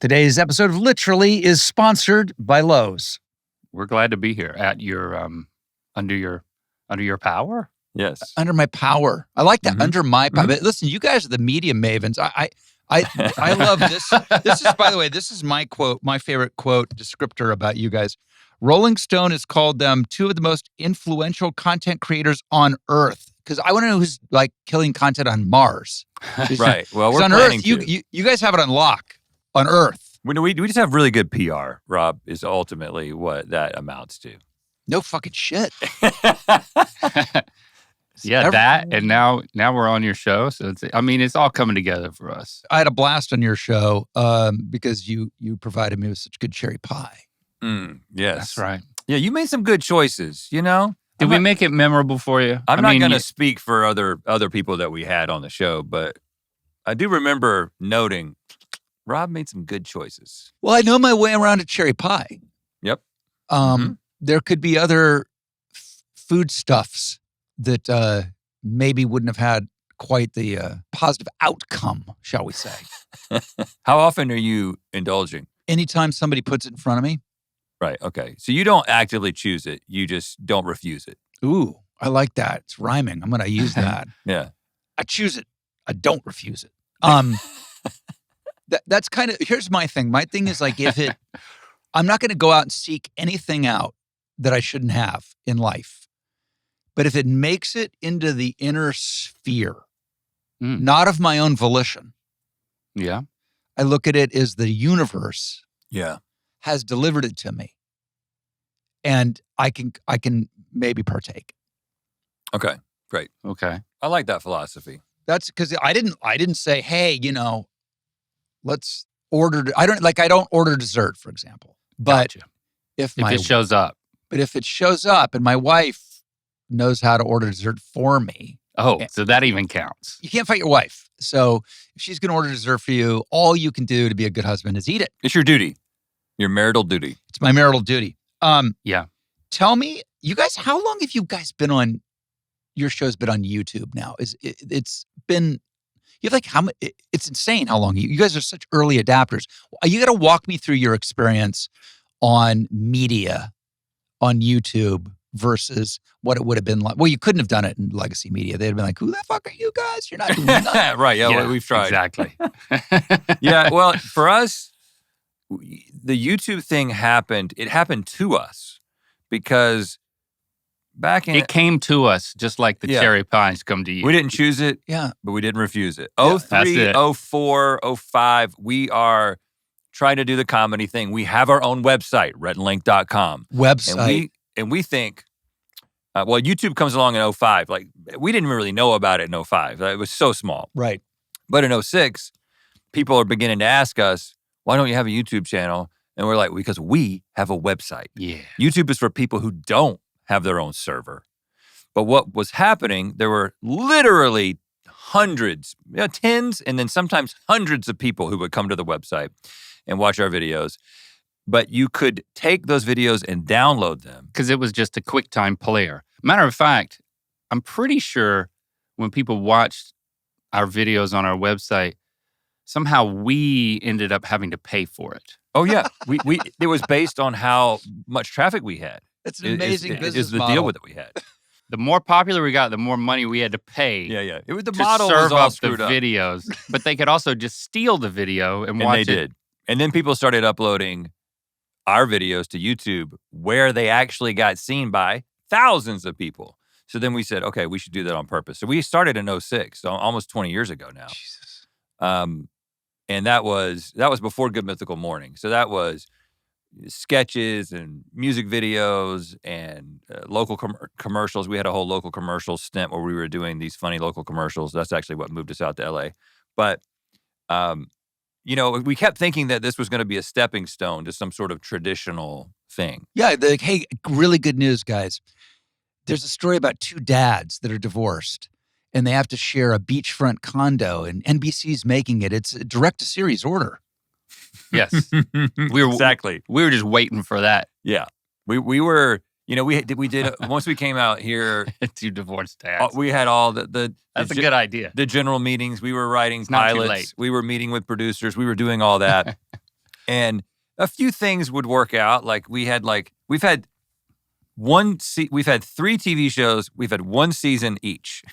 Today's episode of Literally is sponsored by Lowe's. We're glad to be here at your under your power. Yes, Under my power. I like that. Mm-hmm. Under my power. But listen, you guys are the media mavens. I love this. This is, by the way, this is my quote, my favorite quote descriptor about you guys. Rolling Stone has called them two of the most influential content creators on Earth. Because I want to know who's like killing content on Mars. Right. Well, we're on planning Earth, you guys have it on lock. On Earth. We just have really good PR, Rob, is ultimately what that amounts to. No fucking shit. Yeah, that, and now we're on your show. So it's all coming together for us. I had a blast on your show because you provided me with such good cherry pie. Yes. That's right. Yeah, you made some good choices, you know? Did we make it memorable for you? I'm not going to speak for other people that we had on the show, but I do remember noting Rob made some good choices. Well, I know my way around a cherry pie. Yep. There could be other foodstuffs that maybe wouldn't have had quite the positive outcome, shall we say. How often are you indulging? Anytime somebody puts it in front of me. Right, okay. So you don't actively choose it. You just don't refuse it. Ooh, I like that. It's rhyming. I'm going to use that. Yeah. I choose it. I don't refuse it. That's kind of, here's my thing. My thing is like I'm not going to go out and seek anything out that I shouldn't have in life. But if it makes it into the inner sphere, not of my own volition. Yeah. I look at it as the universe has delivered it to me. And I can maybe partake. Okay, great. Okay. I like that philosophy. That's because I didn't say, hey, let's order. I don't order dessert, for example. But gotcha. if it shows up. But if it shows up and my wife knows how to order dessert for me. Oh, so that even counts. You can't fight your wife. So if she's going to order dessert for you, all you can do to be a good husband is eat it. It's your duty. Your marital duty. It's my marital duty. Yeah. Tell me, you guys, how long have you guys been on, your show's been on YouTube now? It's been, you have like how much, it's insane how long you guys are such early adapters. You got to walk me through your experience on media, on YouTube versus what it would have been like. Well, you couldn't have done it in legacy media. They'd have been like, who the fuck are you guys? You're not doing nothing. Right, yeah, we've tried. Exactly. Yeah, well, for us, the YouTube thing happened. It happened to us because back in... It came to us just like the cherry pies come to you. We didn't choose it, but we didn't refuse it. 03, 04, 05, we are trying to do the comedy thing. We have our own website, rhettlink.com. And we think, well, YouTube comes along in 05. Like, we didn't really know about it in 05. It was so small. Right. But in 06, people are beginning to ask us, why don't you have a YouTube channel? And we're like, because we have a website. Yeah. YouTube is for people who don't have their own server. But what was happening, there were literally hundreds, tens, and then sometimes hundreds of people who would come to the website and watch our videos. But you could take those videos and download them. Because it was just a QuickTime player. Matter of fact, I'm pretty sure when people watched our videos on our website, somehow we ended up having to pay for it. Oh, yeah. It was based on how much traffic we had. It's an amazing business is the model. deal with it we had. The more popular we got, the more money we had to pay. Yeah. It was the to model serve was all up screwed the up. videos. But they could also just steal the video and watch it. And they did. And then people started uploading our videos to YouTube where they actually got seen by thousands of people. So then we said, okay, we should do that on purpose. So we started in 06, so almost 20 years ago now. Jesus. And that was before Good Mythical Morning. So that was sketches and music videos and local commercials. We had a whole local commercial stint where we were doing these funny local commercials. That's actually what moved us out to LA. But, we kept thinking that this was going to be a stepping stone to some sort of traditional thing. Yeah, hey, really good news, guys. There's a story about two dads that are divorced, and they have to share a beachfront condo, and NBC's making it. It's a direct-to-series order. Yes. Exactly. We were just waiting for that. Yeah. We were, we did once we came out here. Two divorced dads. We had all the That's a good idea. The general meetings. We were writing It's not too pilots. late. We were meeting with producers. We were doing all that. And a few things would work out. Like we've had 3 TV shows. We've had 1 season each.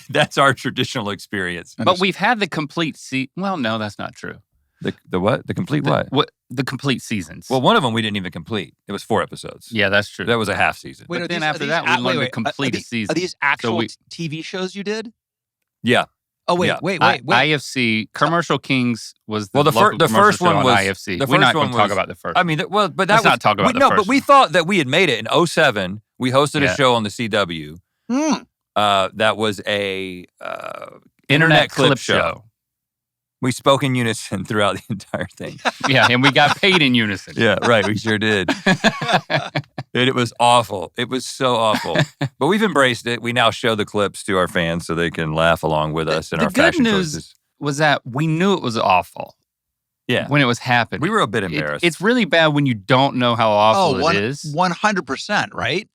That's our traditional experience. But we've had the complete well, no, that's not true. The what? The complete what? The complete seasons. Well, one of them we didn't even complete. It was 4 episodes. Yeah, that's true. That was a half season. But then after that, we learned to complete a season. Are these actual TV shows you did? Yeah. Oh, wait. IFC, Commercial Kings was the first one was IFC. We're not going to talk about the first. I mean, let's not talk about the first. No, but we thought that we had made it in 2007. We hosted a show on the CW. That was a internet clip show. We spoke in unison throughout the entire thing. Yeah, and we got paid in unison. Yeah, right. We sure did. And it was awful. It was so awful. But we've embraced it. We now show the clips to our fans so they can laugh along with us in our fashion choices. The good news was that we knew it was awful. Yeah. When it was happening. We were a bit embarrassed. It's really bad when you don't know how awful it is. 100%, right?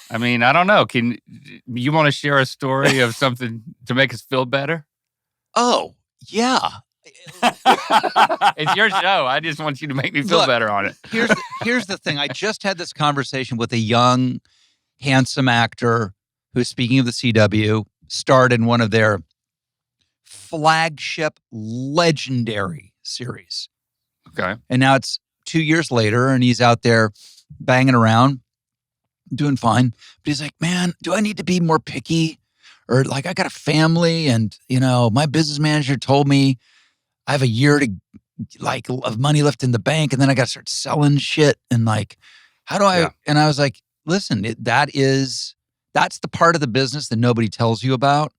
I mean, I don't know. You want to share a story of something to make us feel better? Oh, yeah. It's your show. I just want you to make me feel better on it. Here's the thing. I just had this conversation with a young, handsome actor who's, speaking of the CW, starred in one of their flagship legendary series. Okay. And now it's 2 years later, and he's out there banging around, doing fine. But he's like, man, do I need to be more picky? Or like, I got a family, and my business manager told me I have a year of money left in the bank, and then I got to start selling shit. And like, how do I? Yeah. And I was like, listen, that's the part of the business that nobody tells you about.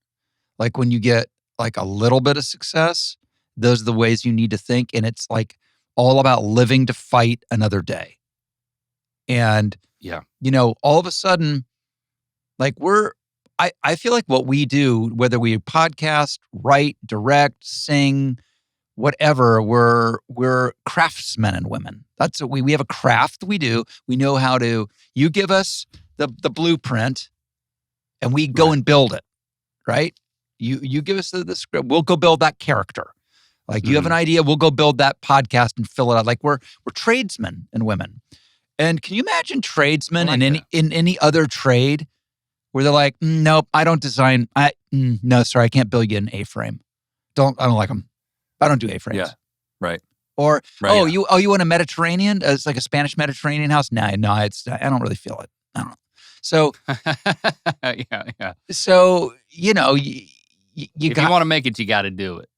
Like when you get like a little bit of success, those are the ways you need to think, and it's like all about living to fight another day. And all of a sudden, like I feel like what we do, whether we podcast, write, direct, sing, whatever, we're craftsmen and women. That's what we have a craft we do. We know how to. You give us the blueprint, and we go and build it. Right? You give us the script. We'll go build that character. Like you have an idea, we'll go build that podcast and fill it out. Like we're tradesmen and women. And can you imagine tradesmen in any other trade? Where they're like, nope, I don't design. No, sorry, I can't build you an A-frame. I don't like them. I don't do A-frames. Yeah, right. Or you want a Mediterranean? It's like a Spanish Mediterranean house. No, I don't really feel it. I don't know. So yeah. So you if you want to make it, you got to do it.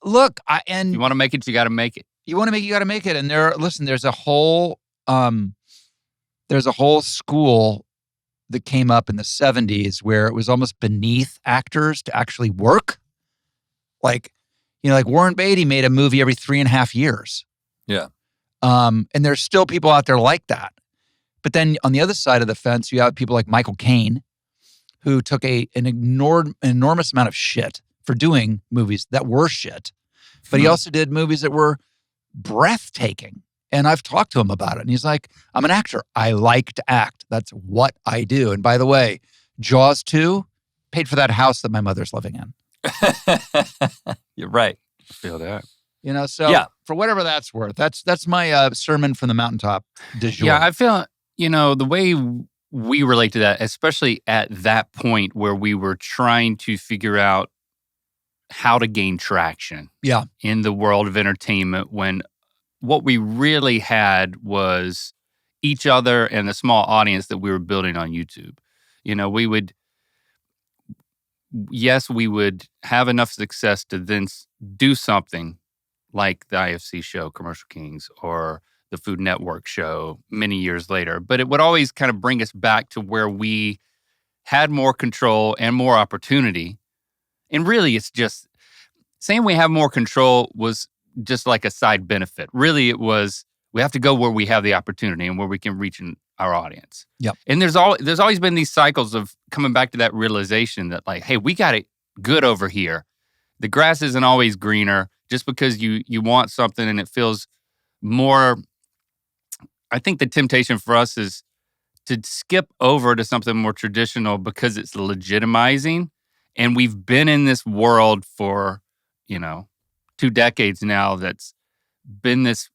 Look, you want to make it, you got to make it. You want to make it, you got to make it. And there's a whole school that came up in the 70s where it was almost beneath actors to actually work. Like, like Warren Beatty made a movie every 3.5 years. Yeah. And there's still people out there like that. But then on the other side of the fence, you have people like Michael Caine, who took an enormous amount of shit for doing movies that were shit. But he also did movies that were breathtaking. And I've talked to him about it. And he's like, I'm an actor. I like to act. That's what I do. And by the way, Jaws 2 paid for that house that my mother's living in. You're right. I feel that. For whatever that's worth, that's my sermon from the mountaintop du jour. Yeah, I feel, the way we relate to that, especially at that point where we were trying to figure out how to gain traction in the world of entertainment, when what we really had was each other and the small audience that we were building on YouTube. We would have enough success to then do something like the IFC show, Commercial Kings, or the Food Network show many years later. But it would always kind of bring us back to where we had more control and more opportunity. And really, it's just saying we have more control was just like a side benefit. Really, it was we have to go where we have the opportunity and where we can reach our audience. Yep. And there's always been these cycles of coming back to that realization that like, hey, we got it good over here. The grass isn't always greener just because you want something and it feels more. I think the temptation for us is to skip over to something more traditional because it's legitimizing. And we've been in this world for, 2 decades now that's been this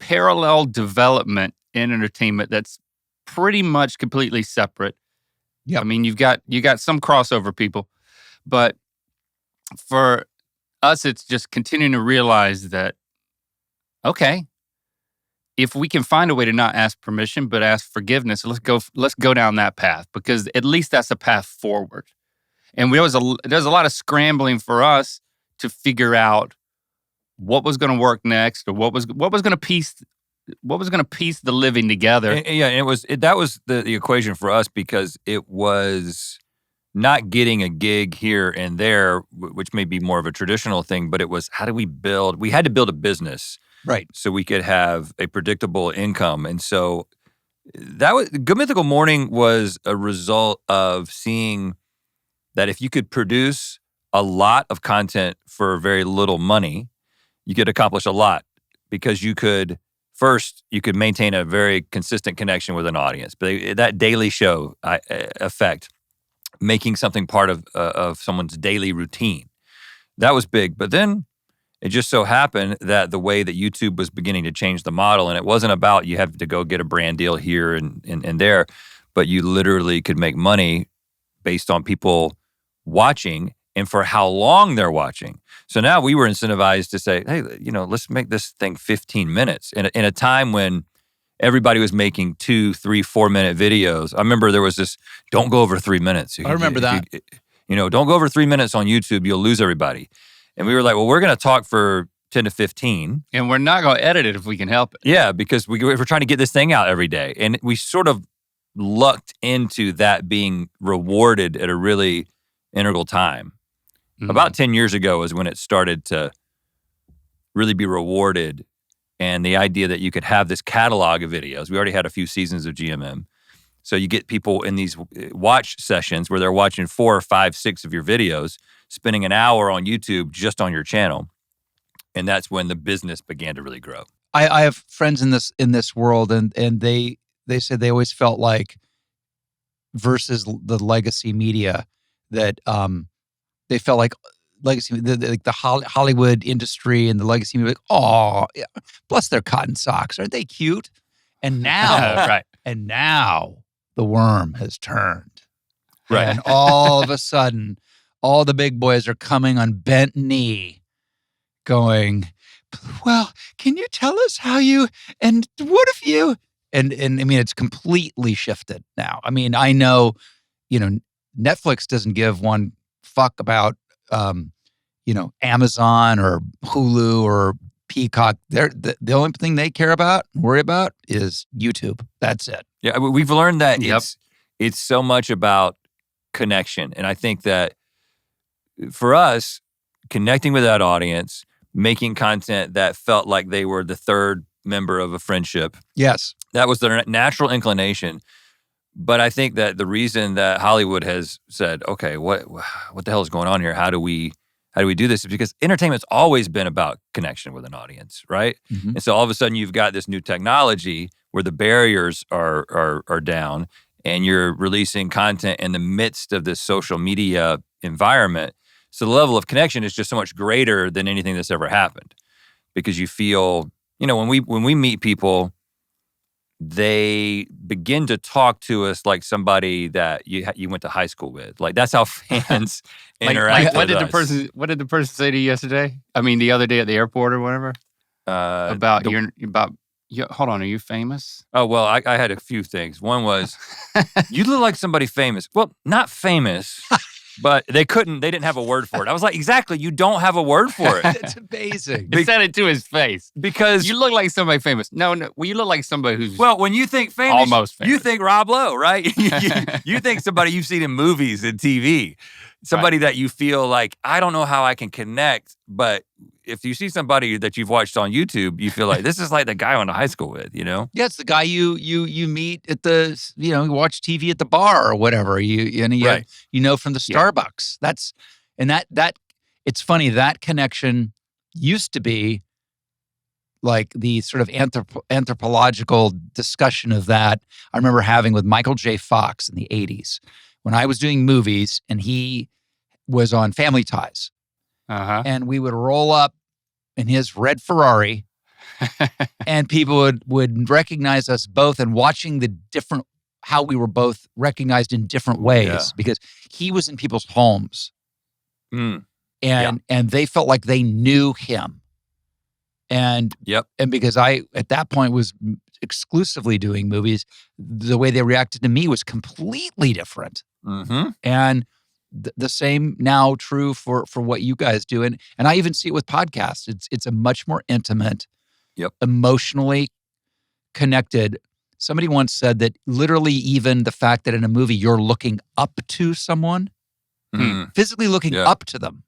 parallel development in entertainment that's pretty much completely separate. Yeah, I mean, you got some crossover people, but for us, it's just continuing to realize that, okay, if we can find a way to not ask permission but ask forgiveness, let's go down that path, because at least that's a path forward. And there's a lot of scrambling for us to figure out what was going to work next, or what was going to piece the living together. And that was the equation for us, because it was not getting a gig here and there, which may be more of a traditional thing, but it was, how do we build? We had to build a business, right, so we could have a predictable income. And so that was Good Mythical Morning was a result of seeing that if you could produce a lot of content for very little money, you could accomplish a lot, because you could maintain a very consistent connection with an audience. But that daily show effect, making something part of someone's daily routine, that was big. But then it just so happened that the way that YouTube was beginning to change the model, and it wasn't about you have to go get a brand deal here and there, but you literally could make money based on people watching and for how long they're watching. So now we were incentivized to say, hey, let's make this thing 15 minutes. In a time when everybody was making 2, 3, 4-minute videos. I remember there was this, don't go over 3 minutes. I remember that. Don't go over 3 minutes on YouTube, you'll lose everybody. And we were like, well, we're going to talk for 10 to 15. And we're not going to edit it if we can help it. Yeah, because we're trying to get this thing out every day. And we sort of lucked into that being rewarded at a really integral time. Mm-hmm. About 10 years ago is when it started to really be rewarded. And the idea that you could have this catalog of videos. We already had a few seasons of GMM. So you get people in these watch sessions where they're watching 4 or 5, 6 of your videos, spending an hour on YouTube just on your channel. And that's when the business began to really grow. I have friends in this world, and they said they always felt like, versus the legacy media, that they felt like legacy, the Hollywood industry and the legacy media, like, oh, yeah, bless their cotton socks, aren't they cute? And now, right. And now the worm has turned, right? And all of a sudden, all the big boys are coming on bent knee, going, well, can you tell us how you, and what if you, and I mean, it's completely shifted now. I mean, I know, Netflix doesn't give one fuck about, Amazon or Hulu or Peacock. The only thing they care about, worry about, is YouTube. That's it. Yeah, we've learned that it's so much about connection. And I think that for us, connecting with that audience, making content that felt like they were the third member of a friendship. Yes. That was their natural inclination. But I think that the reason that Hollywood has said, okay, what the hell is going on here? How do we do this? Is because entertainment's always been about connection with an audience, right? Mm-hmm. And so all of a sudden you've got this new technology where the barriers are down, and you're releasing content in the midst of this social media environment. So the level of connection is just so much greater than anything that's ever happened, because you feel, when we meet people, they begin to talk to us like somebody that you went to high school with. Like, that's how fans interact with us. What did the person say to you yesterday? I mean, the other day at the airport or whatever? Hold on, are you famous? Oh, well, I had a few things. One was, you look like somebody famous. Well, not famous. But they didn't have a word for it. I was like, exactly, you don't have a word for it. It's amazing. He said it to his face. Because you look like somebody famous. No, well, you look like somebody who's when you think famous, almost famous. You think Rob Lowe, right? you think somebody you've seen in movies and TV. Somebody that you feel like, I don't know how I can connect, but if you see somebody that you've watched on YouTube, you feel like this is like the guy I went to high school with, Yeah, it's the guy you meet at the, you watch TV at the bar or whatever. From the Starbucks. That it's funny, that connection used to be like the sort of anthropological discussion of that I remember having with Michael J. Fox in the 80s when I was doing movies and he was on Family Ties. Uh-huh. And we would roll up in his red Ferrari and people would recognize us both, and watching the different, how we were both recognized in different ways, because he was in people's homes. And they felt like they knew him. And because I, at that point, was exclusively doing movies, the way they reacted to me was completely different. And the same now true for what you guys do. And I even see it with podcasts. It's a much more intimate, emotionally connected. Somebody once said that literally even the fact that in a movie you're looking up to someone, physically looking up to them,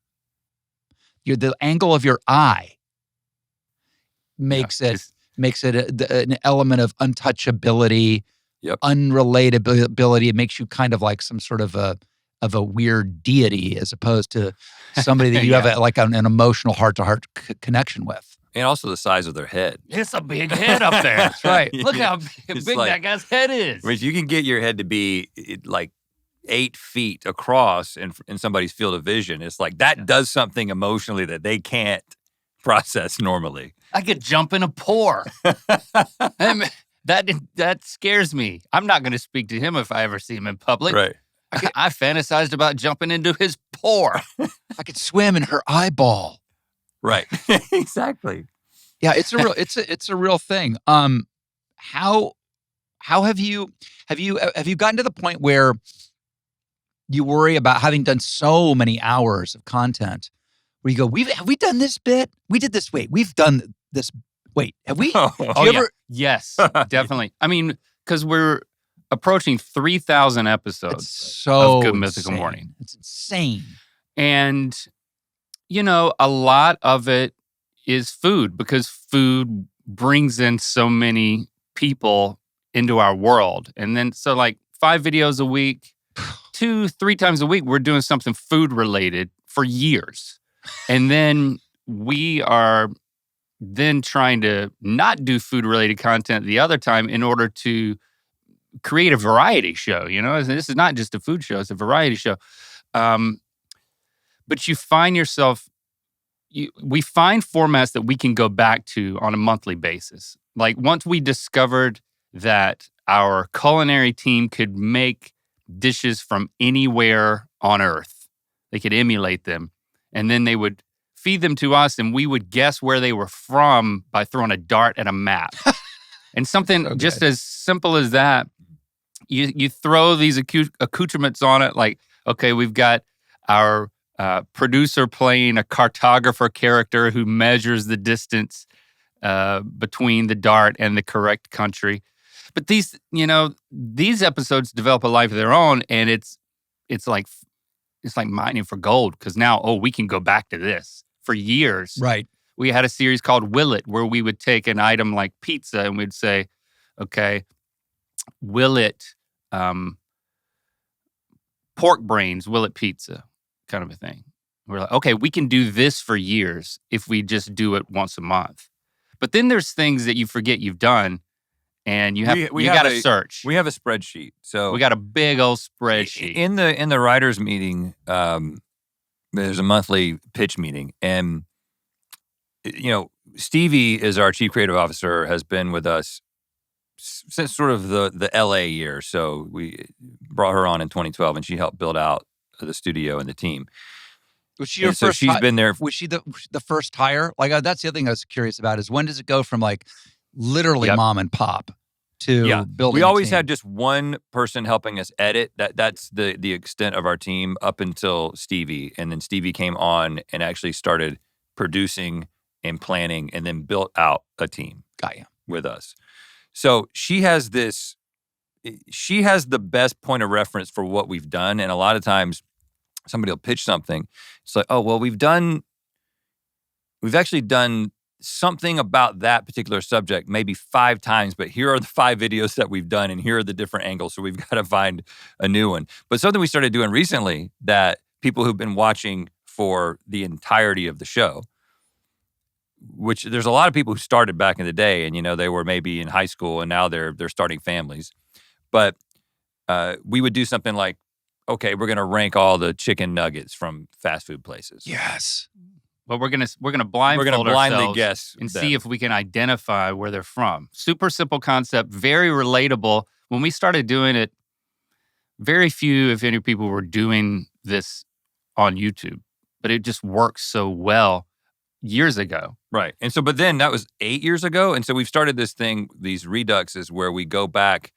the angle of your eye makes it an element of untouchability, unrelatability. It makes you kind of like some sort of a weird deity, as opposed to somebody that you have an emotional heart-to-heart connection with. And also the size of their head. It's a big head up there. That's right. Look how big that guy's head is. If you can get your head to be like 8 feet across in somebody's field of vision, it's like that does something emotionally that they can't process normally. I could jump in a pour. That scares me. I'm not going to speak to him if I ever see him in public. Right. I fantasized about jumping into his pour. I could swim in her eyeball. Right. Exactly. Yeah, it's a real thing. How have you gotten to the point where you worry about having done so many hours of content where you go, have we done this bit? We did this. Wait, we've done this. Wait, have we? Yes, definitely. I mean, because we're approaching 3,000 episodes of Good Mythical Morning. It's insane. And, a lot of it is food, because food brings in so many people into our world. And then, so like 5 videos a week, 2-3 times a week, we're doing something food related for years. And then we are then trying to not do food related content the other time in order to create a variety show. This is not just a food show, it's a variety show. But you find yourself, we find formats that we can go back to on a monthly basis. Like once we discovered that our culinary team could make dishes from anywhere on earth, they could emulate them, and then they would feed them to us, and we would guess where they were from by throwing a dart at a map. And something just as simple as that, you throw these accoutrements on it, like, okay, we've got our producer playing a cartographer character who measures the distance between the dart and the correct country. But these episodes develop a life of their own, and it's like mining for gold, because now, we can go back to this. For years, right? We had a series called Will It, where we would take an item like pizza and we'd say, okay, will it pork brains, will it pizza, kind of a thing. We're like, okay, we can do this for years if we just do it once a month. But then there's things that you forget you've done, and you got to search. We have a spreadsheet, so we got a big old spreadsheet. In the writers' meeting. There's a monthly pitch meeting, and Stevie is our chief creative officer, has been with us since sort of the LA year. So we brought her on in 2012, and she helped build out the studio and the team. Was she your first? She's been there. Was she the first hire? Like that's the other thing I was curious about is when does it go from like literally mom and pop to building? We always had just one person helping us edit. That's the extent of our team up until Stevie, and then Stevie came on and actually started producing and planning, and then built out a team. Got you. With us. So she has the best point of reference for what we've done, and a lot of times somebody will pitch something. It's like, oh well, we've actually done something about that particular subject maybe 5 times, but here are the 5 videos that we've done, and here are the different angles, so we've got to find a new one. But something we started doing recently that people who've been watching for the entirety of the show, which there's a lot of people who started back in the day, and they were maybe in high school, and now they're starting families. But we would do something like, okay, we're going to rank all the chicken nuggets from fast food places. Yes. but we're gonna blindfold blindly ourselves guess and them. see if we can identify where they're from. Super simple concept, very relatable. When we started doing it, very few, if any, people were doing this on YouTube, but it just works so well years ago. Right. And so, but then that was 8 years ago. And so we've started this thing, these Reduxes, where we go back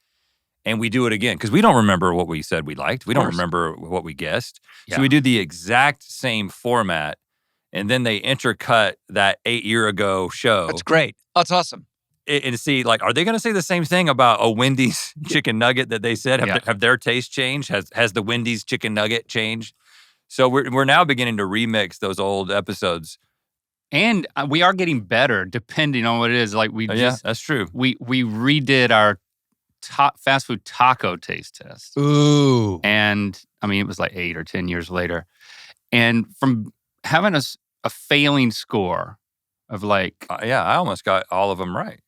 and we do it again. Because we don't remember what we said we liked. We don't remember what we guessed. Yeah. So we do the exact same format. And then they intercut that 8 year ago show. That's great. That's awesome. And see, like, are they going to say the same thing about a Wendy's chicken nugget that they said? Have their taste changed? Has the Wendy's chicken nugget changed? So we're now beginning to remix those old episodes. And we are getting better depending on what it is. Like that's true. We redid our fast food taco taste test. Ooh. And I mean, it was like 8 or 10 years later. And from having a failing score of like... I almost got all of them right.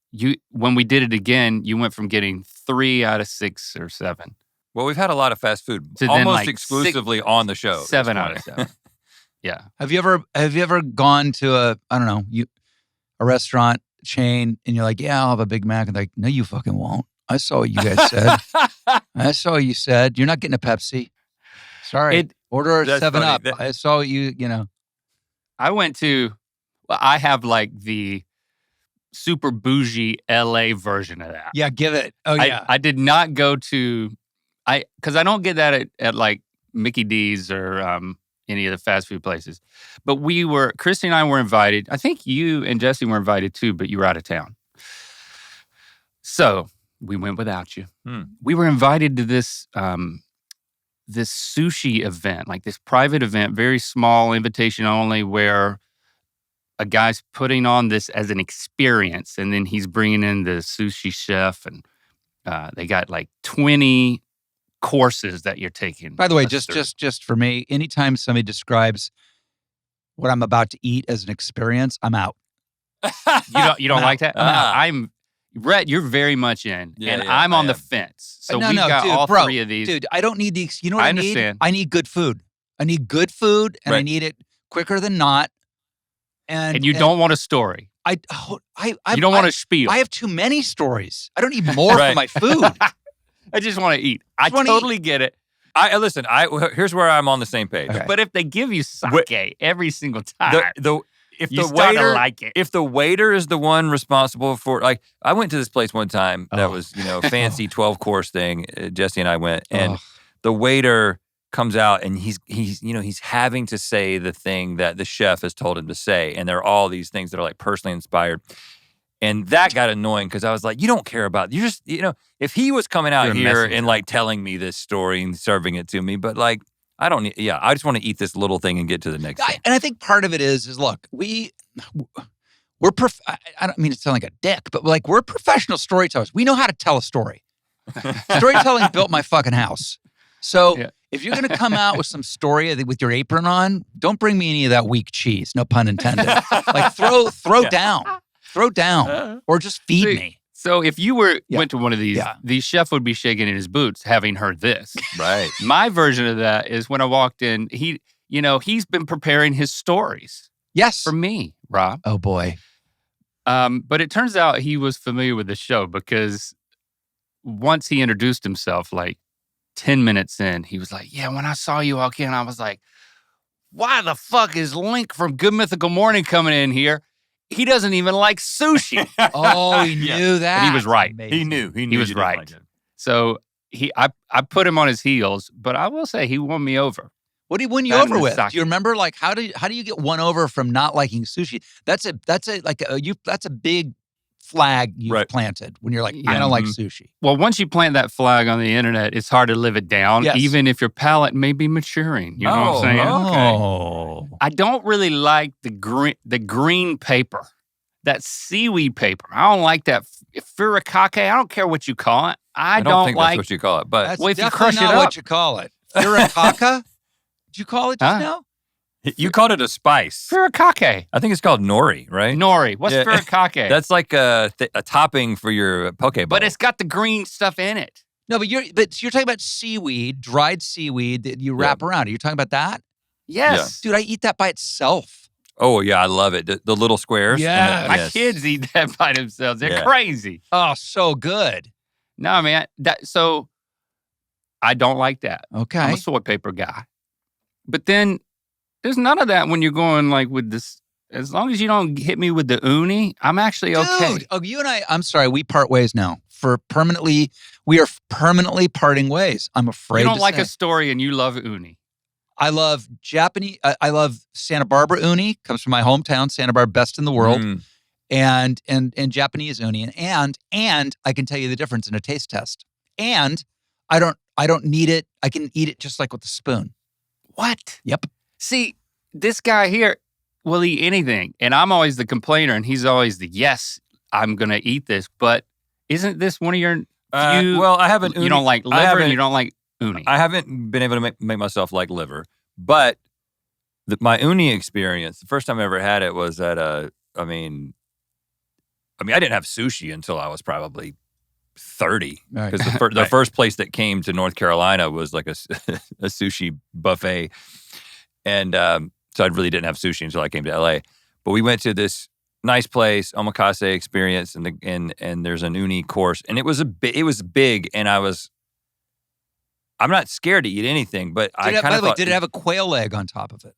When we did it again, you went from getting 3 out of 6 or 7. Well, we've had a lot of fast food, almost exclusively on the show. 7 out of 7. Yeah. Have you ever gone to a restaurant chain and you're like, yeah, I'll have a Big Mac, and they're like, no, you fucking won't. I saw what you guys said. I saw what you said. You're not getting a Pepsi. Sorry. Order a 7-Up. I saw what you know. I went to. I have like the super bougie LA version of that. Yeah, give it. Oh, yeah. I did not go to, because I don't get that at like Mickey D's or any of the fast food places. But Christy and I were invited. I think you and Jesse were invited too, but you were out of town. So we went without you. We were invited to this sushi event, like this private event, very small, invitation only, where a guy's putting on this as an experience, and then he's bringing in the sushi chef, and they got like 20 courses that you're taking. By the way, just for me, anytime somebody describes what I'm about to eat as an experience, I'm out. You don't like that? I'm Rhett, you're very much in, and I'm on the fence. So we've got all 3 of these. Dude, I don't need the. You know what I understand. need? I need good food. I need good food, and I need it quicker than not. And you don't want a story. You don't want a spiel. I have too many stories. I don't need more for my food. I just want to eat. I totally get it. Listen. Here's where I'm on the same page. Okay. But if they give you sake every single time, if you the start waiter, to like it. If the waiter is the one responsible for, like, I went to this place one time that was, fancy 12-course thing. Jesse and I went, and the waiter comes out and he's having to say the thing that the chef has told him to say, and there are all these things that are like personally inspired. And that got annoying because I was like, you don't care about, you just, if he was coming out here and like telling me this story and serving it to me, but like, I don't need, I just want to eat this little thing and get to the next thing. And I think part of it is look, I don't mean to sound like a dick, but like, we're professional storytellers. We know how to tell a story. Storytelling built my fucking house. So if you're going to come out with some story with your apron on, don't bring me any of that weak cheese. No pun intended. Like throw down, or just feed me. So if you went to one of these, the chef would be shaking in his boots having heard this. Right. My version of that is when I walked in, he's been preparing his stories. Yes. For me, Rob. Oh boy. But it turns out he was familiar with the show because once he introduced himself, like 10 minutes in, he was like, yeah, when I saw you walk in, I was like, why the fuck is Link from Good Mythical Morning coming in here? He doesn't even like sushi. Oh, he knew that. And he was right. Amazing. He was right. Like so I put him on his heels, but I will say he won me over. What did he win you over with? Do you remember, like, how do you get won over from not liking sushi? That's a big flag you've planted when you're like, I don't like sushi. Well, once you plant that flag on the internet, it's hard to live it down, even if your palate may be maturing. You know what I'm saying? Okay. I don't really like the green paper, that seaweed paper. I don't like that furikake. I don't care what you call it. I don't think like that's what you call it. But that's if you definitely crush it not up, what you call it. Furikake? Did you call it just now? You called it a spice. Furikake. I think it's called nori, right? Nori. What's furikake? That's like a topping for your poke bowl. But it's got the green stuff in it. No, but you're talking about seaweed, dried seaweed that you wrap around. Are you talking about that? Yes. Dude, I eat that by itself. Oh, yeah, I love it. The little squares. Yeah. My kids eat that by themselves. They're crazy. Oh, so good. No, man. So I don't like that. Okay. I'm a soy paper guy. But then there's none of that when you're going like with this. As long as you don't hit me with the uni, I'm actually okay. Dude, you and I'm sorry, we part ways now. We are permanently parting ways. I'm afraid you don't to like say. a story and you love uni. I love Japanese. I love Santa Barbara uni. Comes from my hometown, Santa Barbara, best in the world. And Japanese uni, and I can tell you the difference in a taste test. And I don't need it. I can eat it just like with a spoon. What? Yep. See, this guy here will eat anything, and I'm always the complainer, and he's always the yes, I'm gonna eat this. But isn't this one of your few? Well, I haven't. You don't like liver, and you don't like uni. I haven't been able to make myself like liver, but my uni experience, the first time I ever had it was at I mean, I didn't have sushi until I was probably 30, because the first place that came to North Carolina was like a sushi buffet, and so I really didn't have sushi until I came to LA. But we went to this nice place, omakase experience, and there's an uni course, and it was big, and I'm not scared to eat anything, but by the way, did it have a quail egg on top of it?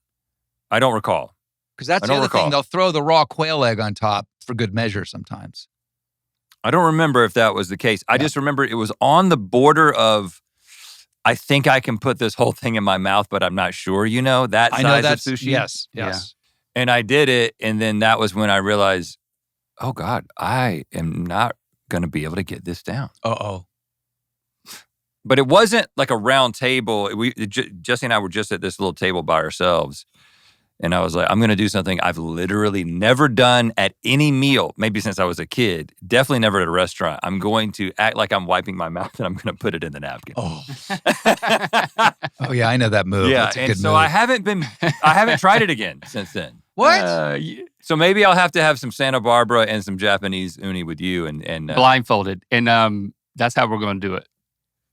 I don't recall. Because that's the other thing. They'll throw the raw quail egg on top for good measure sometimes. I don't remember if that was the case. I just remember it was on the border of, I think I can put this whole thing in my mouth, but I'm not sure, that size of sushi. Yes. Yeah. And I did it, and then that was when I realized, oh God, I am not going to be able to get this down. Uh-oh. But it wasn't like a round table. Jesse and I were just at this little table by ourselves. And I was like, I'm going to do something I've literally never done at any meal, maybe since I was a kid, definitely never at a restaurant. I'm going to act like I'm wiping my mouth, and I'm going to put it in the napkin. Oh. Oh, yeah, I know that move. Yeah, That's a good so move. I haven't tried it again since then. What? So maybe I'll have to have some Santa Barbara and some Japanese uni with you. and Blindfolded. And that's how we're going to do it.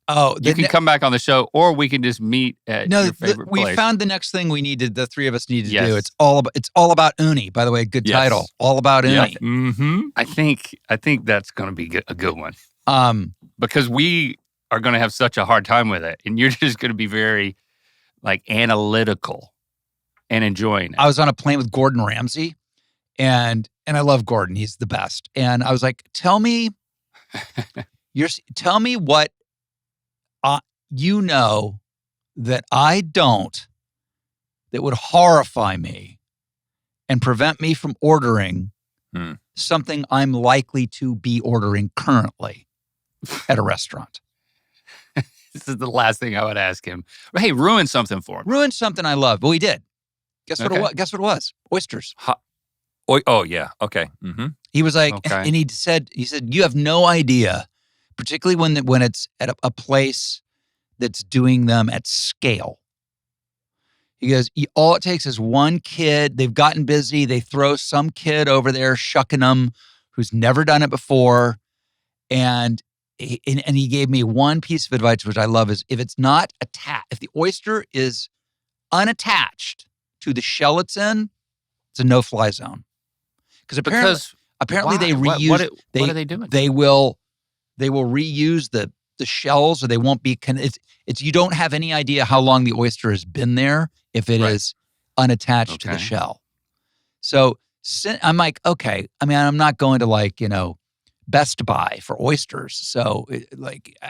Oh, you can come back on the show, or we can just meet at your favorite place. We found the next thing the three of us needed to do. It's all about uni. By the way, good title. All about uni. Yep. Mm-hmm. I think that's going to be a good one. Because we are going to have such a hard time with it, and you're just going to be very analytical and enjoying it. I was on a plane with Gordon Ramsay, and I love Gordon. He's the best. And I was like, tell me what that I don't, that would horrify me and prevent me from ordering something I'm likely to be ordering currently at a restaurant. This is the last thing I would ask him. Hey, ruin something for him. Ruin something I love. Well, he did. Guess what it was? Oysters. Oh, yeah. Okay. Mm-hmm. He was like, and he said, you have no idea, particularly when it's at a place that's doing them at scale. He goes, all it takes is one kid. They've gotten busy. They throw some kid over there shucking them who's never done it before. And he gave me one piece of advice, which I love, is if it's not attached, if the oyster is unattached to the shell it's in, it's a no-fly zone. Because apparently they reuse. What are they doing? They will reuse the shells, or they won't be. It's you don't have any idea how long the oyster has been there if it is unattached to the shell. So I'm like, okay. I'm not going to Best Buy for oysters. So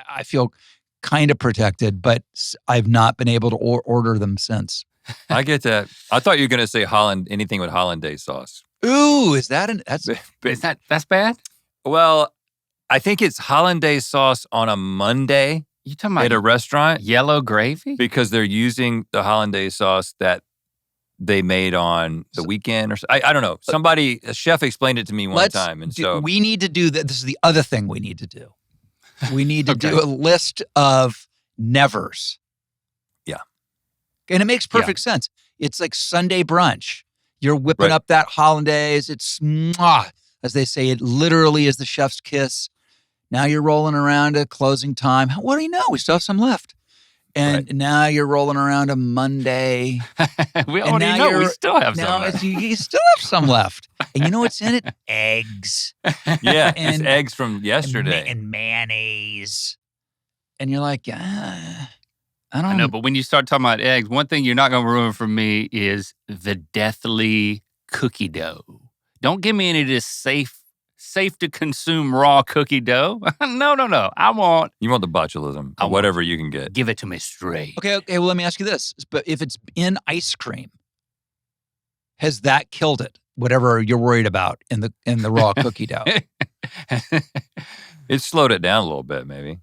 I feel kind of protected, but I've not been able to order them since. I get that. I thought you were going to say anything with hollandaise sauce. Ooh, is that that's bad? Well, I think it's hollandaise sauce on a Monday. You talking about at a restaurant? Yellow gravy? Because they're using the hollandaise sauce that they made on the weekend, or I don't know. A chef explained it to me one time, and so we need to do that. This is the other thing we need to do. We need to do a list of nevers. Yeah, and it makes perfect sense. It's like Sunday brunch. You're whipping up that hollandaise. It's mwah, as they say. It literally is the chef's kiss. Now you're rolling around at closing time. What do you know? We still have some left. And now you're rolling around a Monday. We already know we still have some left. You still have some left. And you know what's in it? Eggs. Yeah, it's eggs from yesterday. And mayonnaise. And you're like, I don't know. But when you start talking about eggs, one thing you're not going to ruin for me is the deathly cookie dough. Don't give me any of this safe to consume raw cookie dough. No. You want the botulism, whatever you can get. Give it to me straight. Okay. Well, let me ask you this. But if it's in ice cream, has that killed it? Whatever you're worried about in the raw cookie dough. It slowed it down a little bit, maybe.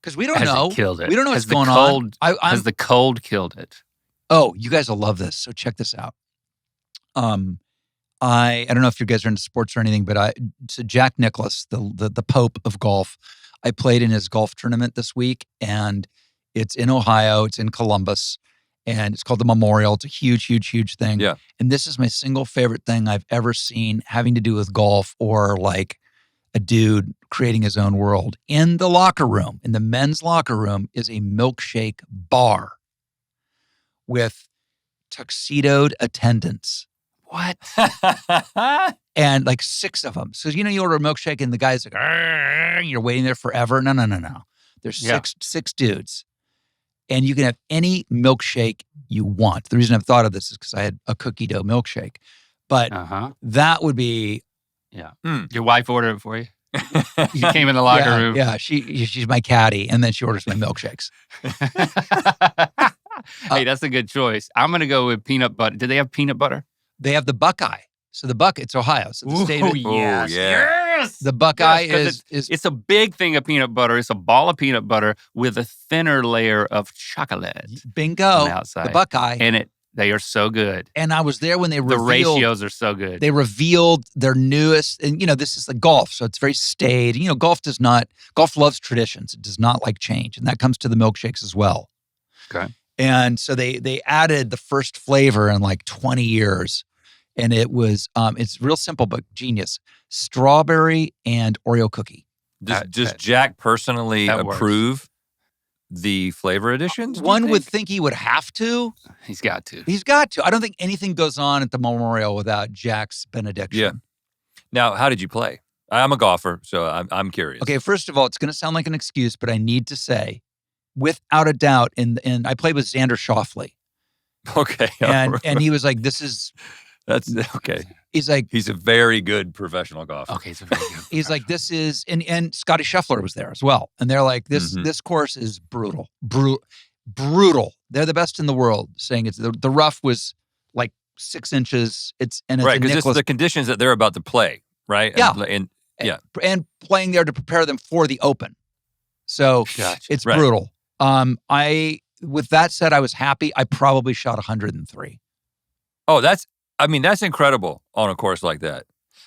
Because we don't know. It killed it? We don't know what's going on. Has the cold killed it? Oh, you guys will love this. So check this out. I don't know if you guys are into sports or anything, but so Jack Nicklaus, the Pope of golf, I played in his golf tournament this week, and it's in Ohio. It's in Columbus, and it's called the Memorial. It's a huge, huge, huge thing. Yeah. And this is my single favorite thing I've ever seen having to do with golf or like a dude creating his own world. In the locker room, in the men's locker room, is a milkshake bar with tuxedoed attendants. What? And like 6 of them. So, you order a milkshake and the guy's like, you're waiting there forever. No. There's six dudes. And you can have any milkshake you want. The reason I've thought of this is because I had a cookie dough milkshake. But that would be... Yeah. Your wife ordered it for you? You came in the locker room. Yeah, she's my caddy, and then she orders my milkshakes. Hey, that's a good choice. I'm going to go with peanut butter. Do they have peanut butter? They have the Buckeye. So it's Ohio. So the state of yes. The Buckeye is it's a big thing of peanut butter. It's a ball of peanut butter with a thinner layer of chocolate. Bingo. On the outside. The Buckeye. And they are so good. And I was there when they revealed... The ratios are so good. They revealed their newest... And, this is like golf, so it's very staid. Golf loves traditions. It does not like change. And that comes to the milkshakes as well. Okay. And so they added the first flavor in like 20 years. And it was... it's real simple, but genius. Strawberry and Oreo cookie. Does Jack personally approve the flavor additions? One would think he would have to. He's got to. I don't think anything goes on at the Memorial without Jack's benediction. Yeah. Now, how did you play? I'm a golfer, so I'm curious. Okay, first of all, it's going to sound like an excuse, but I need to say, without a doubt, and I played with Xander Schauffele. Okay. And he was like, this is... That's okay. He's like... He's a very good professional golfer. Okay, he's a very good He's like, this is... And Scotty Scheffler was there as well. And they're like, this course is brutal. Brutal. They're the best in the world, saying it's... The rough was like 6 inches. It's right, because it's the conditions that they're about to play, right? Yeah. And playing there to prepare them for the Open. So it's brutal. With that said, I was happy. I probably shot 103. Oh, that's incredible on a course like that.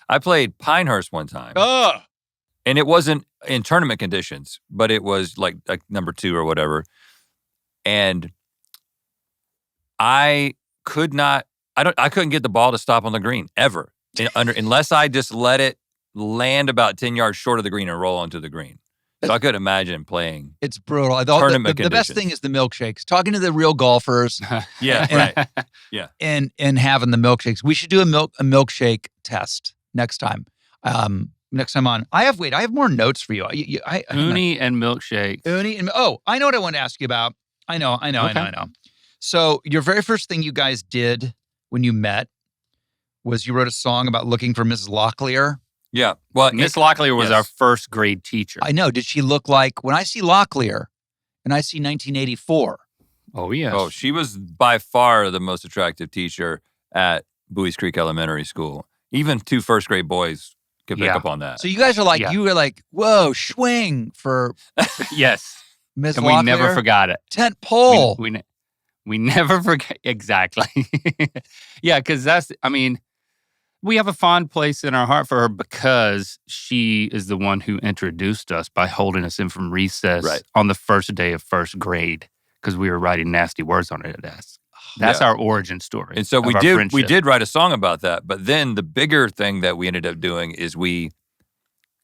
I played Pinehurst one time. And it wasn't in tournament conditions, but it was like number 2 or whatever. And I couldn't get the ball to stop on the green ever. Unless I just let it land about 10 yards short of the green and roll onto the green. So I could imagine playing. It's brutal. The best thing is the milkshakes. Talking to the real golfers. Right. Yeah. And having the milkshakes. We should do a milkshake test next time. Next time on. I have more notes for you. Uni and milkshakes. I know what I want to ask you about. I know. So your very first thing you guys did when you met was you wrote a song about looking for Mrs. Locklear. Yeah. Well, Miss Locklear was our first grade teacher. I know. Did she look like, when I see Locklear and I see 1984? Oh, yes. Oh, she was by far the most attractive teacher at Buies Creek Elementary School. Even 2 first grade boys could pick up on that. So you guys are like, you were like, whoa, swing for yes. Miss Locklear. And we never forgot it. Tent pole. We never forget. Exactly. Yeah, because we have a fond place in our heart for her because she is the one who introduced us by holding us in from recess on the first day of first grade because we were writing nasty words on it. That's our origin story. And so we did write a song about that. But then the bigger thing that we ended up doing is we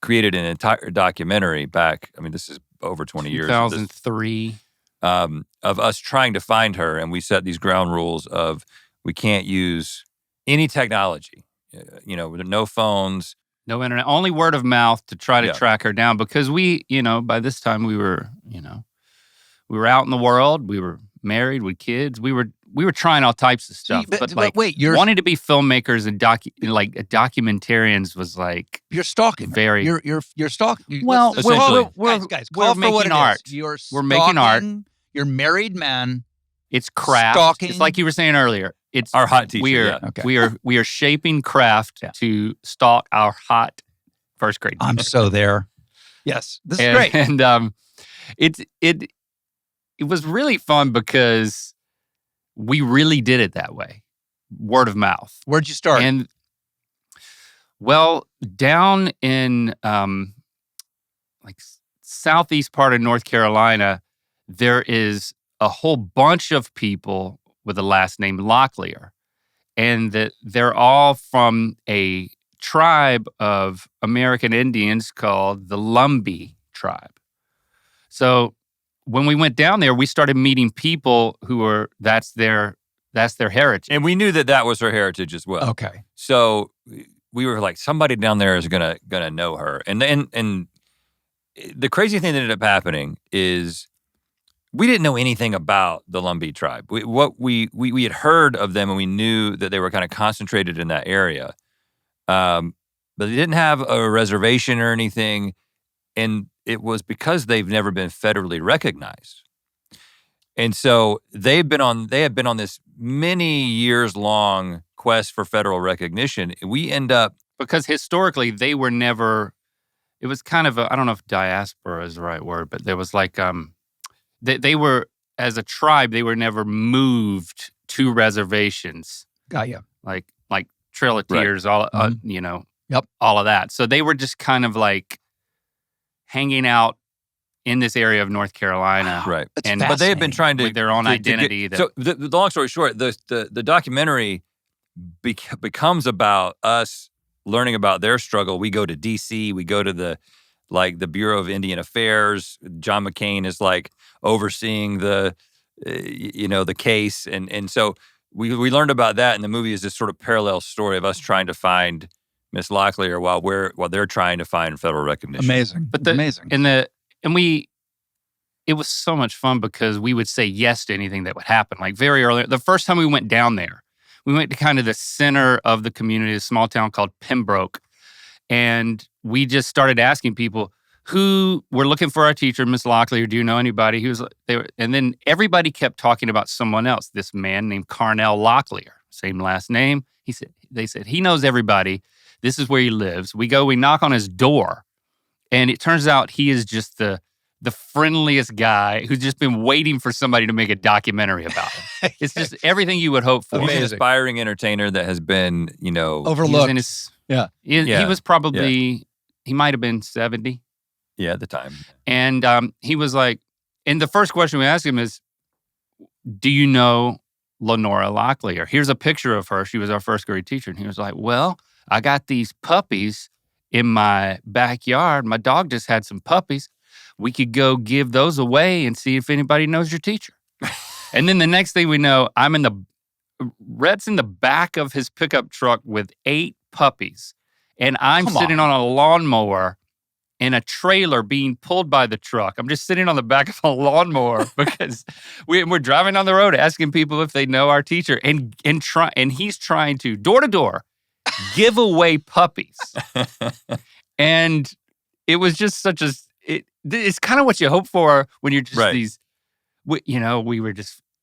created an entire documentary back. This is over 20 years. 2003. of us trying to find her, and we set these ground rules of we can't use any technology, no phones, no internet, only word of mouth to try to track her down, because we, by this time we were out in the world, we were married with kids, we were trying all types of stuff, but wait, wanting to be filmmakers and documentarians was like you're stalking. Very, you're stalking. Well, we're making art. We're making art. You're married men. It's craft. Stalking. It's like you were saying earlier. It's our hot teacher. We are shaping craft to stalk our hot first grade teacher. I'm so there. Yes, this is great. And it was really fun because we really did it that way, word of mouth. Where'd you start? And down in southeast part of North Carolina, there is a whole bunch of people with the last name Locklear, and that they're all from a tribe of American Indians called the Lumbee tribe. So when we went down there, we started meeting people who that's their heritage. And we knew that was her heritage as well. Okay. So we were like, somebody down there is gonna know her. And the crazy thing that ended up happening is we didn't know anything about the Lumbee tribe. We had heard of them, and we knew that they were kind of concentrated in that area. But they didn't have a reservation or anything. And it was because they've never been federally recognized. And so they had been on this many years long quest for federal recognition. We end up, because historically they were never, it was kind of I don't know if diaspora is the right word, but there was like, they were, as a tribe, they were never moved to reservations. Got you. Like Trail of Tears, all, Yep. all of that. So they were just kind of like hanging out in this area of North Carolina. Right. But they had been trying to, with their own identity. So the long story short, the documentary becomes about us learning about their struggle. We go to D.C., we go to the Bureau of Indian Affairs. John McCain is overseeing the case. And so we learned about that, and the movie is this sort of parallel story of us trying to find Miss Locklear while they're trying to find federal recognition. Amazing. Amazing. It was so much fun because we would say yes to anything that would happen. Like very early, the first time we went down there, we went to kind of the center of the community, a small town called Pembroke. And we just started asking people who were looking for our teacher, Miss Locklear. Do you know anybody? And then everybody kept talking about someone else. This man named Carnell Locklear, same last name. They said he knows everybody. This is where he lives. We knock on his door, and it turns out he is just the friendliest guy who's just been waiting for somebody to make a documentary about him. It's just everything you would hope for. He's an aspiring entertainer that has been, overlooked. He was probably, he might have been 70. Yeah, at the time. And he was like, and the first question we asked him is, do you know Lenora Locklear? Here's a picture of her. She was our first grade teacher. And he was like, well, I got these puppies in my backyard. My dog just had some puppies. We could go give those away and see if anybody knows your teacher. And then the next thing we know, Rhett's in the back of his pickup truck with 8 puppies. And I'm sitting on a lawnmower in a trailer being pulled by the truck. I'm just sitting on the back of a lawnmower because we're driving on the road asking people if they know our teacher. And he's trying to, door to door, give away puppies. And it was just it's kind of what you hope for when you're just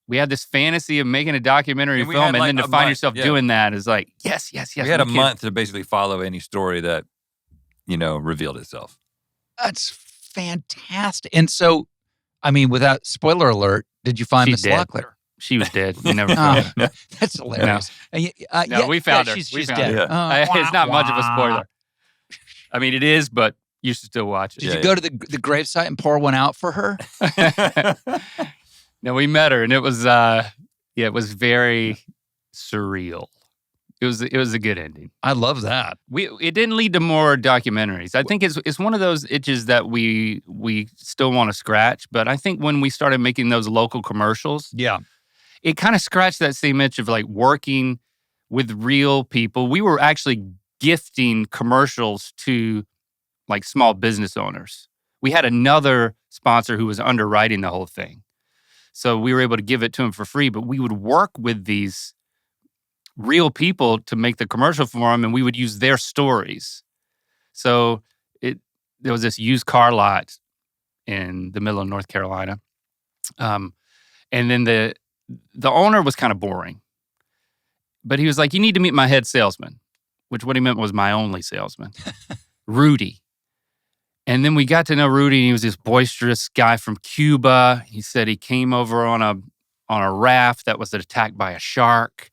we had this fantasy of making a documentary film, and then to find yourself doing that is like, yes. We had a month to basically follow any story that, revealed itself. That's fantastic. And so, without spoiler alert, did you find Miss Locklear? She was dead. We never found her. That's hilarious. No, we found her. She's dead. Yeah. It's not much of a spoiler. It is, but you should still watch it. Did you go to the gravesite and pour one out for her? No, we met her, and it was very surreal. It was a good ending. I love that. It didn't lead to more documentaries. I think it's one of those itches that we still want to scratch. But I think when we started making those local commercials, it kind of scratched that same itch of like working with real people. We were actually gifting commercials to like small business owners. We had another sponsor who was underwriting the whole thing. So we were able to give it to him for free, but we would work with these real people to make the commercial for them, and we would use their stories. So there was this used car lot in the middle of North Carolina. And then the owner was kind of boring. But he was like, you need to meet my head salesman, which what he meant was my only salesman, Rudy. And then we got to know Rudy, and he was this boisterous guy from Cuba. He said he came over on a raft that was attacked by a shark.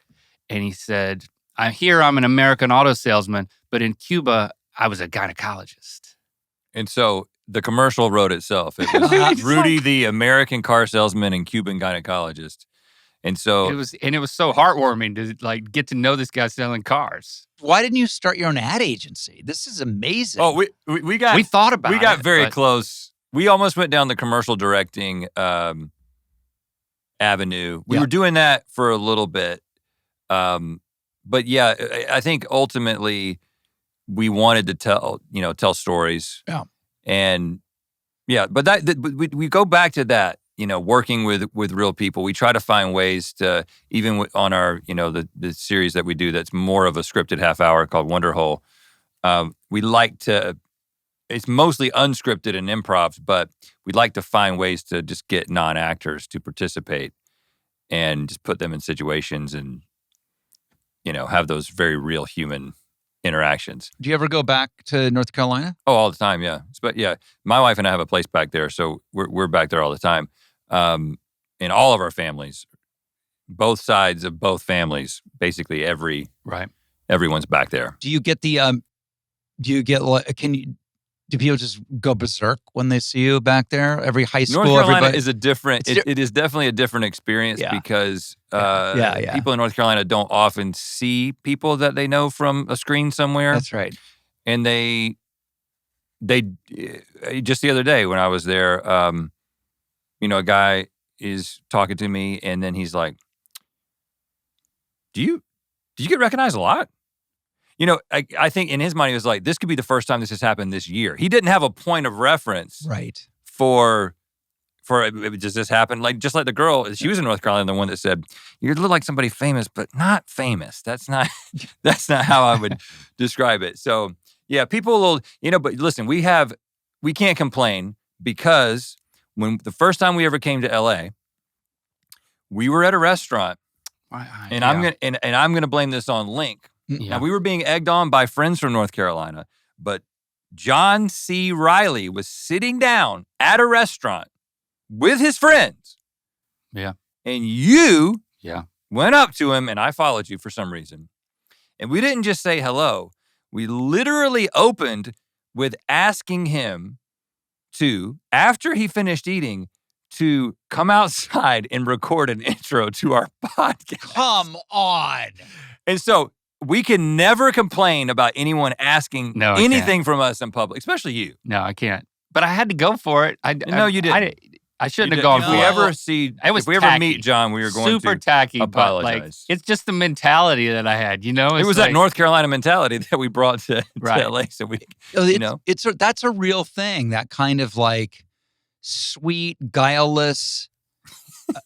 And he said, I'm an American auto salesman, but in Cuba, I was a gynecologist. And so the commercial wrote itself. It was Rudy, the American car salesman and Cuban gynecologist. And so it was so heartwarming to like get to know this guy selling cars. Why didn't you start your own ad agency? This is amazing. Oh, we thought about it. We got very close. We almost went down the commercial directing avenue. We were doing that for a little bit. But yeah, I think ultimately we wanted to tell stories. Yeah. And yeah, but we go back to that, working with real people. We try to find ways to, even on our, the series that we do that's more of a scripted half hour called Wonder Hole. We like to, it's mostly unscripted and improv, but we'd like to find ways to just get non-actors to participate and just put them in situations and, have those very real human interactions. Do you ever go back to North Carolina? Oh, all the time, yeah. But yeah, my wife and I have a place back there, so we're back there all the time. In all of our families, both sides of both families, basically everyone's back there. Do you get do people just go berserk when they see you back there? Every high school, North Carolina everybody is a different. It is definitely a different experience because people in North Carolina don't often see people that they know from a screen somewhere. That's right. And they just the other day when I was there, a guy is talking to me, and then he's like, "Do you get recognized a lot?" I think in his mind, he was like, this could be the first time this has happened this year. He didn't have a point of reference for does this happen? Like, just like the girl, she was in North Carolina, the one that said, you look like somebody famous, but not famous. That's not how I would describe it. So yeah, people will, but listen, we can't complain because when the first time we ever came to LA, we were at a restaurant and I'm going to blame this on Link. Yeah. Now, we were being egged on by friends from North Carolina, but John C. Reilly was sitting down at a restaurant with his friends. Yeah. And you went up to him, and I followed you for some reason. And we didn't just say hello. We literally opened with asking him to, after he finished eating, to come outside and record an intro to our podcast. Come on. And so we can never complain about anyone asking anything from us in public, especially you. No, I can't. But I had to go for it. No, you didn't. I shouldn't have gone for it. If we ever meet John, we were going super to tacky, apologize. But like, it's just the mentality that I had, It was that North Carolina mentality that we brought to LA. So that's a real thing. That kind of like sweet, guileless,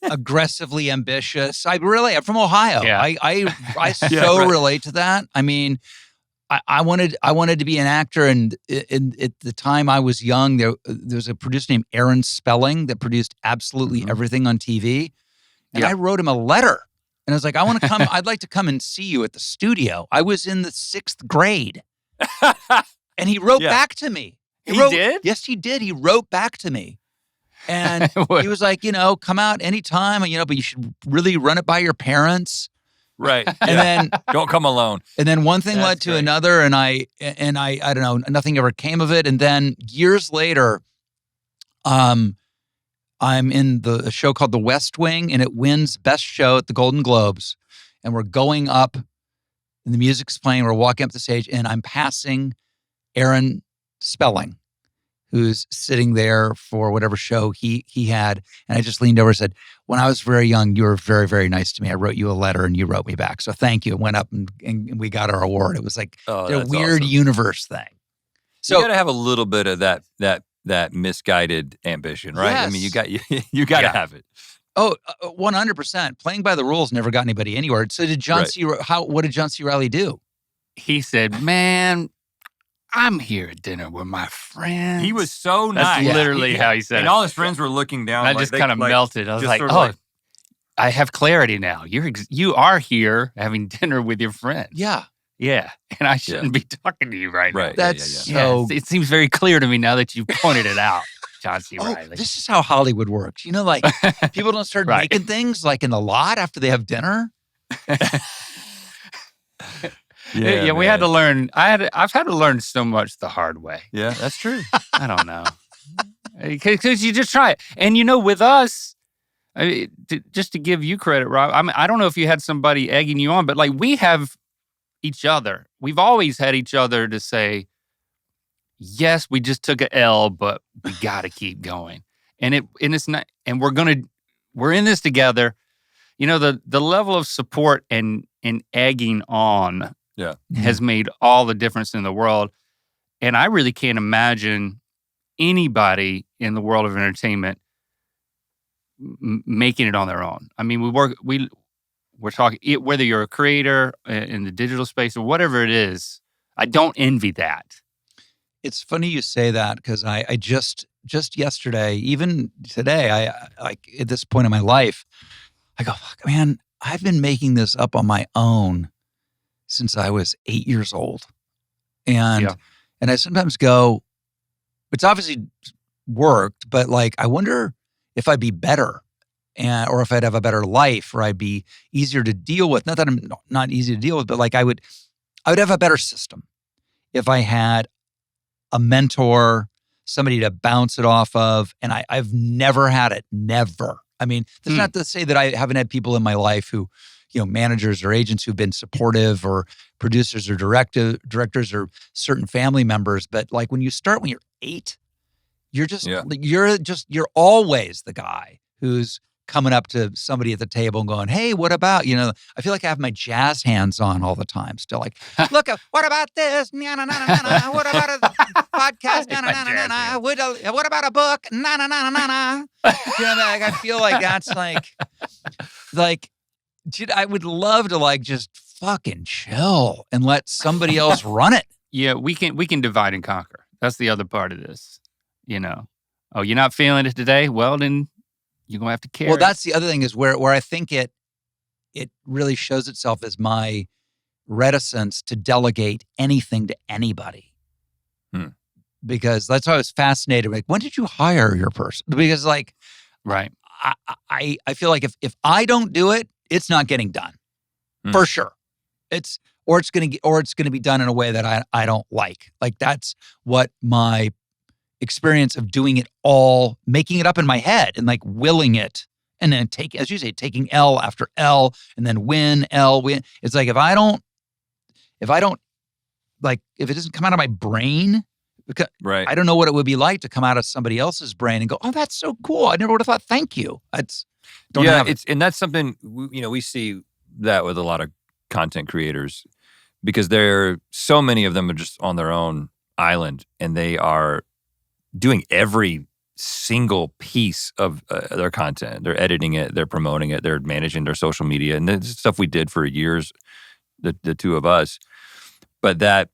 aggressively ambitious. I'm from Ohio. Yeah. I relate to that. I mean, I wanted to be an actor, and at the time I was young, there was a producer named Aaron Spelling that produced absolutely everything on TV, and I wrote him a letter, and I was like, I want to come. I'd like to come and see you at the studio. I was in the 6th grade, and he wrote back to me. He did? Yes, he did. He wrote back to me. And he was like, come out anytime, but you should really run it by your parents. Right. And then don't come alone. And then one thing led to another, and I don't know, nothing ever came of it. And then years later, I'm in a show called The West Wing, and it wins Best Show at the Golden Globes. And we're going up and the music's playing. We're walking up the stage, and I'm passing Aaron Spelling, who's sitting there for whatever show he had. And I just leaned over and said, when I was very young, you were very, very nice to me. I wrote you a letter and you wrote me back. So thank you. And went up and we got our award. It was like a weird universe thing. So you got to have a little bit of that misguided ambition, right? Yes. I mean, you got to have it. Oh, 100%. Playing by the rules never got anybody anywhere. So did John C. What did John C. Reilly do? He said, man, I'm here at dinner with my friends. He was so nice. That's literally how he said it. And all his friends were looking down. I just kind of melted. I was like, I have clarity now. You are here having dinner with your friends. Yeah. Yeah. And I shouldn't be talking to you right now. That's so... it seems very clear to me now that you pointed it out, John C. Reilly. This is how Hollywood works. You know, like people don't start making things like in the lot after they have dinner. Yeah, we had to learn. I've had to learn so much the hard way. Yeah, that's true. I don't know. Because you just try it. And you know, with us, just to give you credit, Rob, I don't know if you had somebody egging you on, but like we have each other. We've always had each other to say, yes, we just took a L, but we got to keep going. And it's not, and we're in this together. You know, the level of support and egging on has made all the difference in the world. And I really can't imagine anybody in the world of entertainment making it on their own. I mean, we're talking, whether you're a creator in the digital space or whatever it is, I don't envy that. It's funny you say that because I just yesterday, even today, I like at this point in my life, I go, fuck, man, I've been making this up on my own since I was 8 years old. And I sometimes go, it's obviously worked, but like, I wonder if I'd be better or if I'd have a better life or I'd be easier to deal with. Not that I'm not easy to deal with, but like I would have a better system if I had a mentor, somebody to bounce it off of. And I've never had it, never. I mean, that's not to say that I haven't had people in my life who, you know, managers or agents who've been supportive or producers or directors or certain family members. But like when you start when you're 8, you're always the guy who's coming up to somebody at the table and going, hey, what about, you know, I feel like I have my jazz hands on all the time. Still like, look, what about this? What about a podcast? What about a book? You know, like, I feel like that's like, dude, I would love to like just fucking chill and let somebody else run it. Yeah, we can divide and conquer. That's the other part of this, you know. Oh, you're not feeling it today? Well, then you're going to have to carry. Well, that's the other thing is where I think it really shows itself as my reticence to delegate anything to anybody. Because that's why I was fascinated. Like, when did you hire your person? Because like, right. I feel like if I don't do it, it's not getting done for sure. It's going to be done in a way that I don't like. Like that's what my experience of doing it all, making it up in my head and like willing it. And then as you say, taking L after L and then win. It's like, if I don't like, if it doesn't come out of my brain, because I don't know what it would be like to come out of somebody else's brain and go, oh, that's so cool. I never would have thought, thank you. And that's something, you know, we see that with a lot of content creators because so many of them are just on their own island and they are doing every single piece of their content. They're editing it, they're promoting it, they're managing their social media. And this is stuff we did for years, the two of us. But that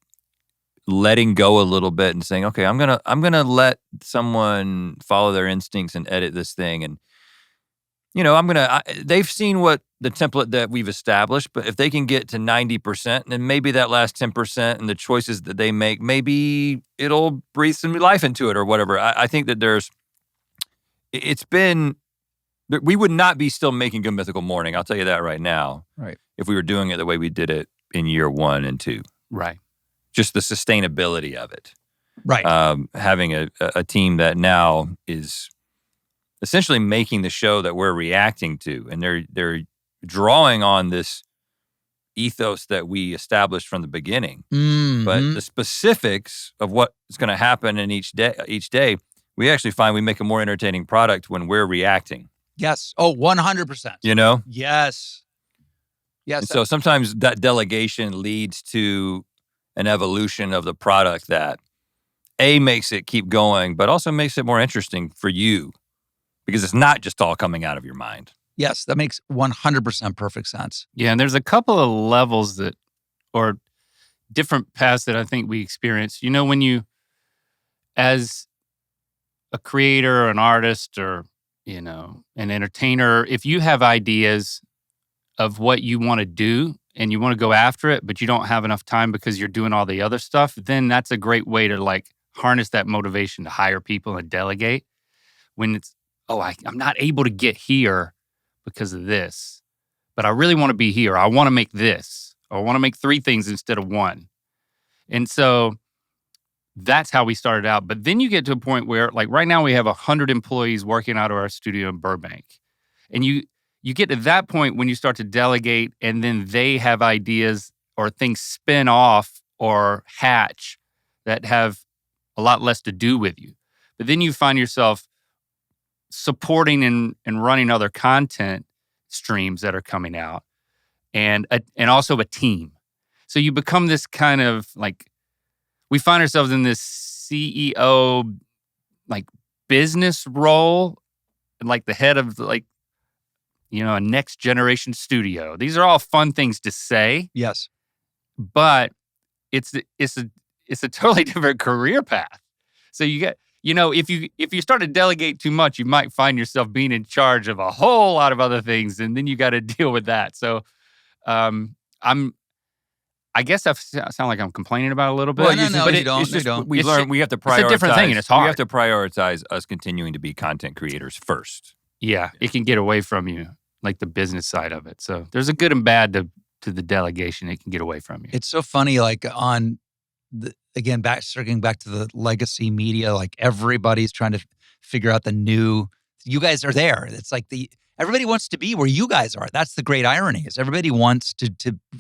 letting go a little bit and saying, okay, I'm gonna let someone follow their instincts and edit this thing. And, you know, they've seen what the template that we've established, but if they can get to 90%, then maybe that last 10% and the choices that they make, maybe it'll breathe some life into it or whatever. I think that we would not be still making Good Mythical Morning. I'll tell you that right now. Right. If we were doing it the way we did it in year 1 and 2. Right. Just the sustainability of it. Right. Having a team that now is essentially making the show that we're reacting to, and they're drawing on this ethos that we established from the beginning. Mm-hmm. But the specifics of what's going to happen in each day, we actually find we make a more entertaining product when we're reacting. Yes. Oh, 100%. You know? Yes. Yes. And so sometimes that delegation leads to an evolution of the product that makes it keep going, but also makes it more interesting for you because it's not just all coming out of your mind. Yes, that makes 100% perfect sense. Yeah, and there's a couple of levels or different paths that I think we experience. You know, when you, as a creator or an artist or, you know, an entertainer, if you have ideas of what you want to do and you want to go after it, but you don't have enough time because you're doing all the other stuff, then that's a great way to like harness that motivation to hire people and delegate. When it's, I'm not able to get here because of this, but I really want to be here. I want to make this. Or I want to make 3 things instead of 1. And so that's how we started out. But then you get to a point where, like right now we have 100 employees working out of our studio in Burbank. And you get to that point when you start to delegate and then they have ideas or things spin off or hatch that have a lot less to do with you. But then you find yourself supporting and running other content streams that are coming out and also a team. So you become this kind of like, we find ourselves in this CEO like business role, like the head of like, you know, a next generation studio. These are all fun things to say. Yes. But it's a totally different career path. So you get, you know, if you start to delegate too much, you might find yourself being in charge of a whole lot of other things, and then you got to deal with that. So, I guess I sound like I'm complaining about it a little bit. Well, you don't. We learn we have to prioritize. It's a different thing, and it's hard. We have to prioritize us continuing to be content creators first. Yeah, it can get away from you, like the business side of it. So there's a good and bad to the delegation. It can get away from you. It's so funny, like on circling back to the legacy media, like everybody's trying to figure out the new. You guys are there. It's like everybody wants to be where you guys are. That's the great irony, is everybody wants to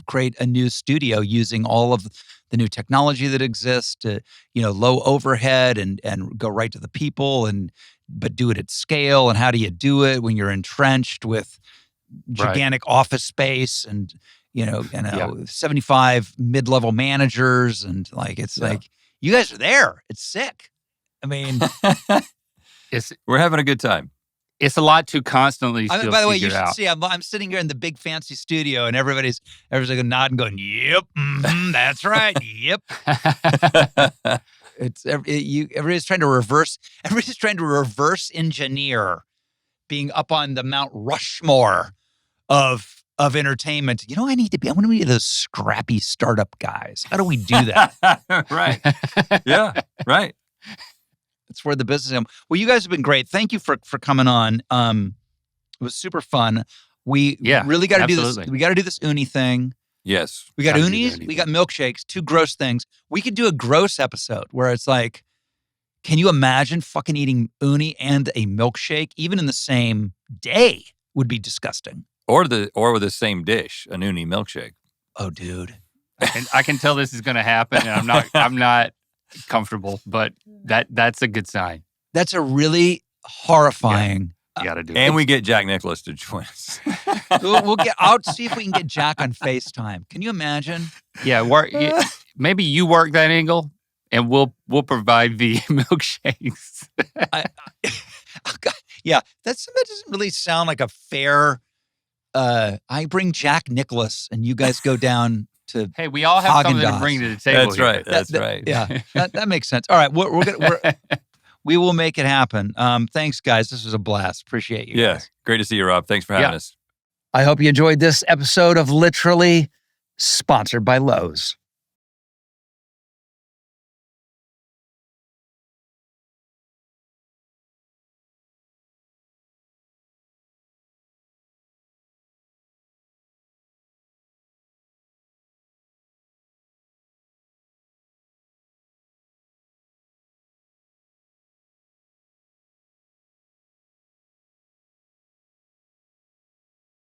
create a new studio using all of the new technology that exists to, you know, low overhead and go right to the people but do it at scale. And how do you do it when you're entrenched with gigantic office space and, you know, 75 mid-level managers and like, it's like, you guys are there. It's sick. I mean, we're having a good time. It's a lot to constantly still by the way, you figure should out. see, I'm sitting here in the big fancy studio and everybody's going nodding, going, yep, that's right, yep. Everybody's trying to reverse engineer being up on the Mount Rushmore of entertainment. You know, I want to be those scrappy startup guys. How do we do that? Right. Yeah, right. It's where the business is. Well, you guys have been great. Thank you for coming on. It was super fun. We really got to do this. We got to do this uni thing. Yes. We got unis. We got milkshakes. 2 gross things. We could do a gross episode where it's like, can you imagine fucking eating uni and a milkshake even in the same day? Would be disgusting. Or with the same dish, an uni milkshake. Oh, dude. I can tell this is going to happen, and I'm not comfortable, but that's a good sign. That's a really horrifying. You got to do it. And we get Jack Nicklaus to join us. I'll see if we can get Jack on FaceTime. Can you imagine? Yeah, maybe you work that angle, and we'll provide the milkshakes. Yeah, that doesn't really sound like a fair. I bring Jack Nicklaus, and you guys go down to. Hey, we all have something to bring to the table. That's right. That's right. Yeah, that makes sense. All right, we will make it happen. Thanks, guys. This was a blast. Appreciate you. Yeah, guys. Great to see you, Rob. Thanks for having us. I hope you enjoyed this episode of Literally, sponsored by Lowe's.